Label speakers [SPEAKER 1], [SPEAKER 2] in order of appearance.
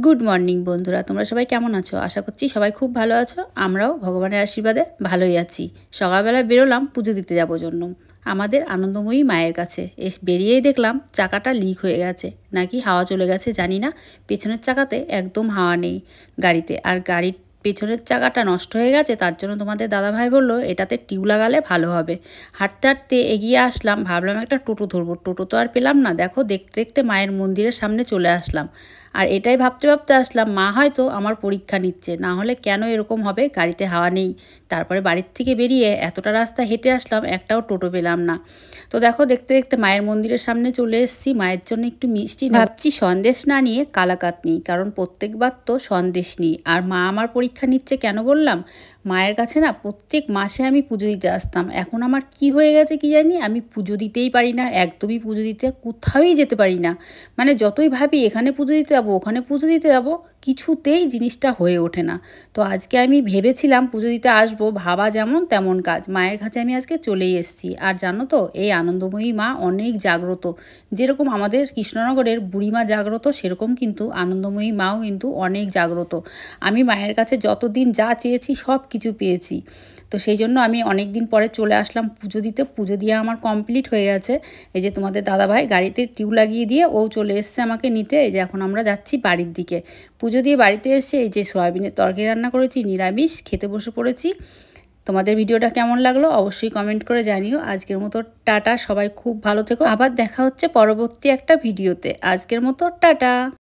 [SPEAKER 1] Good morning বন্ধুরা, তোমরা সবাই কেমন আছো? আশা করছি সবাই খুব ভালো আছো। আমরাও ভগবানের আশীর্বাদে ভালোই আছি। সকালবেলা বেরোলাম পুজো দিতে যাবো জন্য আমাদের আনন্দময়ী মায়ের কাছে। বেরিয়েই দেখলাম চাকাটা লিক হয়ে গেছে, নাকি হাওয়া চলে গেছে জানি না। পেছনের চাকাতে একদম হাওয়া নেই গাড়িতে, আর গাড়ির পেছনের চাকাটা নষ্ট হয়ে গেছে। তার জন্য তোমাদের দাদাভাই বললো এটাতে টিউব লাগালে ভালো হবে। হাঁটতে হাঁটতে এগিয়ে আসলাম, ভাবলাম একটা টোটো ধরবো। টোটো তো আর পেলাম না। দেখো দেখতে দেখতে মায়ের মন্দিরের সামনে চলে আসলাম। আর এটাই ভাবতে ভাবতে আসলাম, মা হয়তো আমার পরীক্ষা নিচ্ছে, না হলে কেন এরকম হবে, গাড়িতে হাওয়া নেই। তারপরে বাড়ির থেকে বেরিয়ে এতটা রাস্তা হেঁটে আসলাম, একটাও টোটো পেলাম না। তো দেখো দেখতে দেখতে মায়ের মন্দিরের সামনে চলে এসেছি। মায়ের জন্য একটু মিষ্টি ভাবছি সন্দেশ না নিয়ে কালাকাত নিই, কারণ প্রত্যেকবার তো সন্দেশ নিই। আর মা আমার পরীক্ষা নিচ্ছে কেন বললাম, মায়ের কাছে না প্রত্যেক মাসে আমি পুজো দিতে আসতাম। এখন আমার কি হয়ে গেছে কি জানি, আমি পুজো দিতেই পারি না, একদমই পুজো দিতে কোথাওই যেতে পারি না। মানে যতই ভাবি এখানে পুজো দিতে যাবো, ওখানে পুজো দিতে যাবো, কিছুতেই জিনিসটা হয়ে ওঠে না। তো আজকে আমি ভেবেছিলাম পুজো দিতে আসবো, ভাবা যেমন তেমন কাজ। মায়ের কাছে আমি আজকে চলেই এসেছি। আর জানো তো, এই আনন্দময়ী মা অনেক জাগ্রত। যেরকম আমাদের কৃষ্ণনগরের বুড়িমা জাগ্রত, সেরকম কিন্তু আনন্দময়ী মাও কিন্তু অনেক জাগ্রত। আমি মায়ের কাছে যতদিন যা চেয়েছি সব কিছু পেয়েছি। তো সেই জন্য আমি অনেক দিন পরে চলে আসলাম পুজো দিতে। পুজো দিয়ে আমার কমপ্লিট হয়ে গেছে। এই যে তোমাদের দাদাভাই গাড়িতে টিউব লাগিয়ে দিয়ে ও চলে এসছে আমাকে নিতে। এই যে এখন আমরা যাচ্ছি বাড়ির দিকে। পুজো দিয়ে বাড়িতে এসে এই যে সয়াবিনের তরকারি রান্না করেছি, নিরামিষ, খেতে বসে পড়েছি। তোমাদের ভিডিওটা কেমন লাগলো অবশ্যই কমেন্ট করে জানিও। আজকের মতো টাটা, সবাই খুব ভালো থেকো। আবার দেখা হচ্ছে পরবর্তী একটা ভিডিওতে। আজকের মতো টাটা।